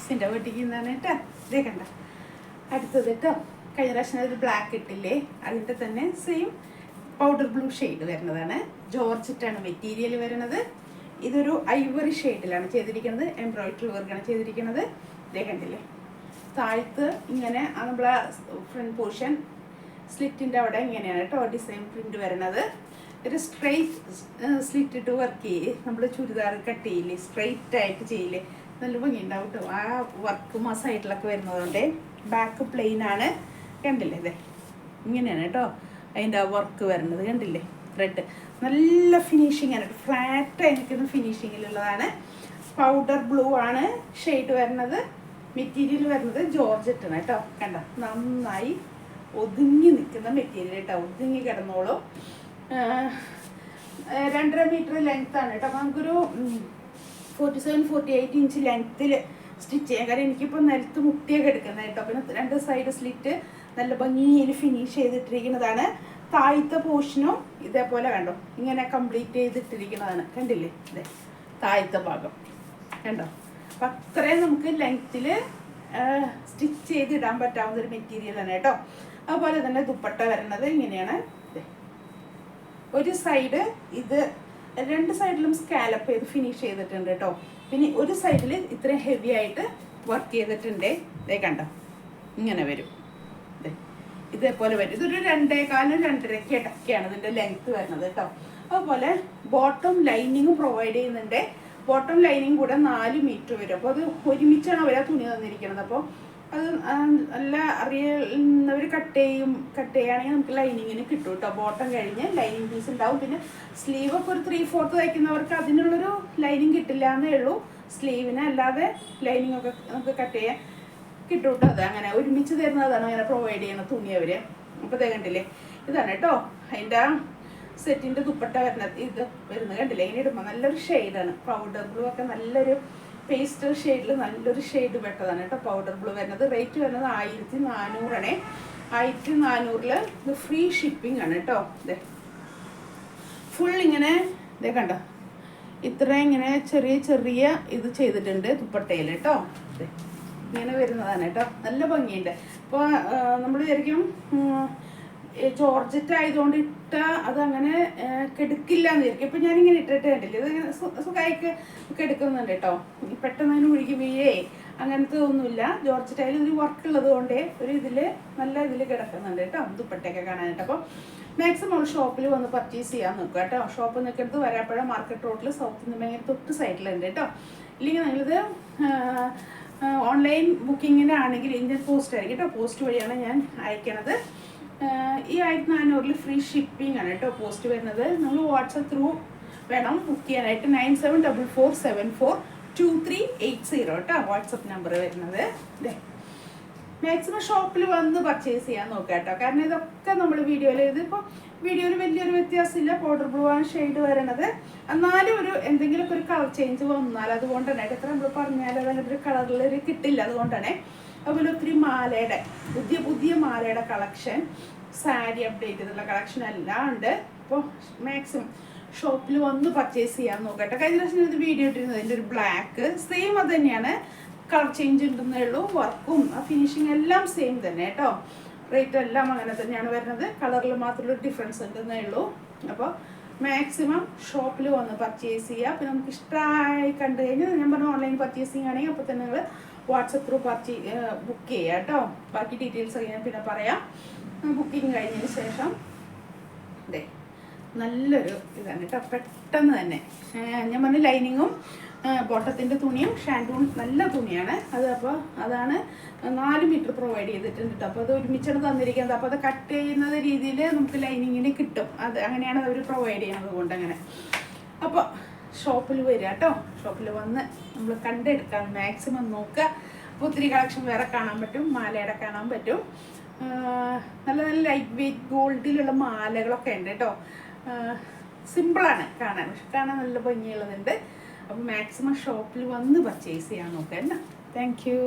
സിൻ്റെ വീട്ടിലേക്ക് നിന്നാണ് കേട്ടോ. ഇതേ കണ്ട അടുത്തത് കേട്ടോ. കഴിഞ്ഞ പ്രാവശ്യം ഒരു ബ്ലാക്ക് ഇട്ടില്ലേ, അതിൻ്റെ തന്നെ സെയിം പൗഡർ ബ്ലൂ ഷെയ്ഡ് വരുന്നതാണ്. ജോർജറ്റാണ് മെറ്റീരിയൽ വരുന്നത്. ഇതൊരു ഐവറി ഷെയ്ഡിലാണ് ചെയ്തിരിക്കുന്നത്. എംബ്രോയിഡറി വർക്കാണ് ചെയ്തിരിക്കുന്നത്. ഇതേ കണ്ടില്ലേ, താഴത്ത് ഇങ്ങനെ നമ്മളെ ഫ്രണ്ട് പോർഷൻ സ്ലിറ്റിൻ്റെ അവിടെ ഇങ്ങനെയാണ് കേട്ടോ ഡിസൈൻ പ്രിൻ്റ് വരുന്നത്. ഒരു സ്ട്രെയിറ്റ് സ്ലിറ്റ് ഇട്ട് വർക്ക് ചെയ്യേ, നമ്മൾ ചുരിദാർ കട്ട് ചെയ്യില്ലേ, സ്ട്രെയിറ്റ് ആയിട്ട് ചെയ്യില്ലേ, നല്ല ഭംഗി ഉണ്ടാവും കേട്ടോ. ആ വർക്കും ആ സൈഡിലൊക്കെ വരുന്നതുകൊണ്ട് ബാക്ക് പ്ലെയിൻ ആണ്. കണ്ടില്ലേ, ഇതേ ഇങ്ങനെയാണ് കേട്ടോ അതിൻ്റെ ആ വർക്ക് വരുന്നത്. കണ്ടില്ലേ, ത്രെഡ് നല്ല ഫിനിഷിങ് ആണ്, ഫ്ലാറ്റായി നിൽക്കുന്ന ഫിനിഷിങ്ങിലുള്ളതാണ്. പൗഡർ ബ്ലൂ ആണ് ഷെയ്ഡ് വരുന്നത്. മെറ്റീരിയൽ വരുന്നത് ജോർജറ്റാണ് കേട്ടോ. കണ്ടോ, നന്നായി ഒതുങ്ങി നിൽക്കുന്ന മെറ്റീരിയൽ കേട്ടോ, ഒതുങ്ങി കിടന്നോളും. 2.5 മീറ്റർ ലെങ്ത് ആണ് കേട്ടോ. അപ്പം നമുക്കൊരു 47-48 ഇഞ്ച് ലെങ്ത്തിൽ സ്റ്റിച്ച് ചെയ്യാം. കാരണം എനിക്കിപ്പോൾ നിലത്ത് മുട്ടിയൊക്കെ എടുക്കുന്നത് കേട്ടോ. പിന്നെ 2 സൈഡ് സ്ലിറ്റ് നല്ല ഭംഗിയിൽ ഫിനിഷ് ചെയ്തിട്ടിരിക്കുന്നതാണ്. താഴത്തെ പോർഷനും ഇതേപോലെ കണ്ടോ ഇങ്ങനെ കംപ്ലീറ്റ് ചെയ്തിട്ടിരിക്കുന്നതാണ്. കണ്ടില്ലേ, ഇതേ താഴത്തെ ഭാഗം കണ്ടോ. അപ്പം അത്രയും നമുക്ക് ലെങ്ത്തിൽ സ്റ്റിച്ച് ചെയ്തിടാൻ പറ്റാവുന്ന ഒരു മെറ്റീരിയലാണ് കേട്ടോ. അതുപോലെ തന്നെ ദുപ്പട്ട വരുന്നത് ഇങ്ങനെയാണ്. ഒരു സൈഡ് ഇത് 2 സൈഡിലും സ്കാലപ്പ് ചെയ്ത് ഫിനിഷ് ചെയ്തിട്ടുണ്ട് കേട്ടോ. പിന്നെ ഒരു സൈഡിൽ ഇത്രയും ഹെവി ആയിട്ട് വർക്ക് ചെയ്തിട്ടുണ്ട്. ഇതേ കണ്ടോ ഇങ്ങനെ വരും, ഇതേപോലെ വരും. ഇതൊരു 2.25-2.5 ഇടയ്ക്കാണ് ഇതിൻ്റെ ലെങ്ത്ത് വരുന്നത് കേട്ടോ. അതുപോലെ ബോട്ടം ലൈനിങ്ങും പ്രൊവൈഡ് ചെയ്യുന്നുണ്ട്. ബോട്ടം ലൈനിങ് കൂടെ 4 മീറ്റർ വരും. അപ്പോൾ അത് ഒരുമിച്ചാണ് അവർ ആ തുണി തന്നിരിക്കുന്നത്. അപ്പോൾ അത് നല്ല അറിയുന്നവർ കട്ട് ചെയ്യുകയാണെങ്കിൽ നമുക്ക് ലൈനിങ്ങിന് കിട്ടും കേട്ടോ. ബോട്ടം കഴിഞ്ഞ് ലൈനിങ് പീസ് ഉണ്ടാവും. പിന്നെ സ്ലീവൊക്കെ ഒരു 3/4 തയ്ക്കുന്നവർക്ക് അതിനുള്ളൊരു ലൈനിങ് കിട്ടില്ല എന്നേ ഉള്ളൂ. സ്ലീവിന് അല്ലാതെ ലൈനിങ് ഒക്കെ നമുക്ക് കട്ട് ചെയ്യാൻ കിട്ടും കേട്ടോ. അത് അങ്ങനെ ഒരുമിച്ച് തരുന്നതാണ് അങ്ങനെ പ്രൊവൈഡ് ചെയ്യുന്ന തുണി അവർ. അപ്പോൾ ഇത് കണ്ടില്ലേ, ഇതാണ് കേട്ടോ അതിൻ്റെ സെറ്റിൻ്റെ ദുപ്പട്ട വരുന്നത്. ഇത് വരുന്നത് കണ്ടില്ലേ, ഇങ്ങനെ ഇടുമ്പോൾ നല്ലൊരു ഷെയ്ഡാണ്. പൗഡർ ബ്ലൂ ഒക്കെ നല്ലൊരു പേസ്റ്റൽ ഷെയ്ഡിൽ നല്ലൊരു ഷെയ്ഡ് പെട്ടതാണ് കേട്ടോ പൗഡർ ബ്ലൂ വരുന്നത്. റേറ്റ് വരുന്നത് 1400 1400 ഇത് ഫ്രീ ഷിപ്പിംഗ് ആണ് കേട്ടോ. ഇതേ ഫുൾ ഇങ്ങനെ ഇതേ കണ്ടോ ഇത്രയും ഇങ്ങനെ ചെറിയ ഇത് ചെയ്തിട്ടുണ്ട് ദുപ്പട്ടയിൽ കേട്ടോ. ഇതേ ഇങ്ങനെ വരുന്നതാണ് കേട്ടോ. നല്ല ഭംഗിയുണ്ട്. അപ്പോൾ നമ്മൾ വിചാരിക്കും ജോർജറ്റ് ആയതുകൊണ്ട് അതങ്ങനെ കെടുക്കില്ല എന്ന് വിചാരിക്കും. ഇപ്പം ഞാനിങ്ങനെ ഇട്ടിട്ട് കണ്ടില്ലേ, ഇത് സുഖമായിട്ട് കെടുക്കുന്നുണ്ട് കേട്ടോ. പെട്ടെന്ന് അതിന് ഒഴുകി വീഴേ അങ്ങനത്തെ ഒന്നുമില്ല. ജോർജറ്റ് ആയാലും ഇതിൽ വർക്ക് ഉള്ളത് കൊണ്ട് ഒരു ഇതിൽ നല്ല ഇതിൽ കിടക്കുന്നുണ്ട് കേട്ടോ ദുപ്പട്ടയൊക്കെ കാണാനായിട്ട്. അപ്പോൾ മാക്സിമം ഷോപ്പിൽ വന്ന് പർച്ചേസ് ചെയ്യാൻ നോക്കുക കേട്ടോ. ഷോപ്പ് നിൽക്കുന്നത് വരാപ്പുഴ മാർക്കറ്റ് റോഡിൽ സൗത്ത് ഇന്ത്യൻ ബാങ്കിൻ്റെ തൊട്ട് സൈഡിലുണ്ട് കേട്ടോ. ഇല്ലെങ്കിൽ നിങ്ങളിത് ഓൺലൈൻ ബുക്കിങ്ങിനാണെങ്കിൽ ഇന്ത്യൻ പോസ്റ്റ് ആയിരിക്കും കേട്ടോ. പോസ്റ്റ് വഴിയാണ് ഞാൻ അയക്കണത്. ഈ 1400 ഫ്രീ ഷിപ്പിംഗ് ആണ് കേട്ടോ പോസ്റ്റ് വരുന്നത്. നമ്മൾ വാട്സപ്പ് ത്രൂ വേണം ബുക്ക് ചെയ്യാനായിട്ട്. 9744742380 കേട്ടോ വാട്സപ്പ് നമ്പർ വരുന്നത്. ഇതേ മാക്സിമം ഷോപ്പിൽ വന്ന് പർച്ചേസ് ചെയ്യാൻ നോക്കുക കേട്ടോ. കാരണം ഇതൊക്കെ നമ്മൾ വീഡിയോയിൽ ഇതിപ്പോൾ വീഡിയോയിൽ വലിയൊരു വ്യത്യാസമില്ല. പൗഡർ ബ്ലൂ ആണ് ഷെയ്ഡ് വരണത്. എന്നാലും ഒരു എന്തെങ്കിലുമൊക്കെ ഒരു കളർ ചേഞ്ച് വന്നാൽ അതുകൊണ്ടാണ് എത്ര നമ്മൾ പറഞ്ഞാൽ അതങ്ങനെ ഒരു കളറിൽ ഒരു കിട്ടില്ല. അതുകൊണ്ടാണ്. അതുപോലെ ഒത്തിരി മാലയുടെ പുതിയ മാലയുടെ കളക്ഷൻ, സാരി അപ്ഡേറ്റ് ചെയ്തുള്ള കളക്ഷൻ എല്ലാം ഉണ്ട്. അപ്പോൾ മാക്സിമം ഷോപ്പിൽ വന്ന് പർച്ചേസ് ചെയ്യാൻ നോക്കട്ടെ. കഴിഞ്ഞ പ്രാവശ്യം ഇത് വീഡിയോ ഇട്ടിരുന്നത് അതിൻ്റെ ഒരു ബ്ലാക്ക് സെയിം അത് തന്നെയാണ്. കളർ ചേഞ്ച് ഉണ്ടെന്നേ ഉള്ളൂ. വർക്കും ഫിനിഷിങ് എല്ലാം സെയിം തന്നെ കേട്ടോ. റേറ്റ് എല്ലാം അങ്ങനെ തന്നെയാണ് വരുന്നത്. കളറിൽ മാത്രമുള്ള ഡിഫറൻസ് ഉണ്ടെന്നേ ഉള്ളൂ. അപ്പോൾ മാക്സിമം ഷോപ്പിൽ വന്ന് പർച്ചേസ് ചെയ്യുക. അപ്പോൾ നമുക്ക് ഇഷ്ടമായി കണ്ടു കഴിഞ്ഞാൽ ഞാൻ പറഞ്ഞ ഓൺലൈൻ പർച്ചേസിങ് ആണെങ്കിൽ അപ്പോൾ തന്നെ നിങ്ങൾ വാട്സപ്പ് ത്രൂ ബുക്ക് ചെയ്യുക കേട്ടോ. ബാക്കി ഡീറ്റെയിൽസ് ഒക്കെ ഞാൻ പിന്നെ പറയാം. ബുക്കിംഗ് കഴിഞ്ഞതിന് ശേഷം അതെ നല്ലൊരു ഇതാണ് കേട്ടോ. പെട്ടെന്ന് തന്നെ ഞാൻ പറഞ്ഞ ലൈനിങ്ങും ബോട്ടത്തിൻ്റെ തുണിയും ഷാൻഡൂൺ നല്ല തുണിയാണ് അത്. അപ്പോൾ അതാണ് 4 മീറ്റർ പ്രൊവൈഡ് ചെയ്തിട്ടുണ്ട് കേട്ടോ. അപ്പോൾ അത് ഒരുമിച്ചാണ് തന്നിരിക്കുന്നത്. അപ്പോൾ അത് കട്ട് ചെയ്യുന്നത് രീതിയിൽ നമുക്ക് ലൈനിങ്ങിന് കിട്ടും. അത് അങ്ങനെയാണ് അവർ പ്രൊവൈഡ് ചെയ്യുന്നത് കൊണ്ട് അങ്ങനെ. അപ്പോൾ ഷോപ്പിൽ വരിക കേട്ടോ. ഷോപ്പിൽ വന്ന് നമ്മൾ കണ്ടെടുക്കാൻ മാക്സിമം നോക്കുക. അപ്പോൾ ഒത്തിരി കളക്ഷൻ വേറെ കാണാൻ പറ്റും. മാലയുടെ കാണാൻ പറ്റും. നല്ല ലൈറ്റ് വെയ്റ്റ് ഗോൾഡിലുള്ള മാലകളൊക്കെ ഉണ്ട് കേട്ടോ. സിമ്പിളാണ് കാണാൻ, പക്ഷെ കാണാൻ നല്ല ഭംഗിയുള്ളതുണ്ട്. അപ്പോൾ മാക്സിമം ഷോപ്പിൽ വന്ന് പർച്ചേസ് ചെയ്യാൻ നോക്കാം. Thank you.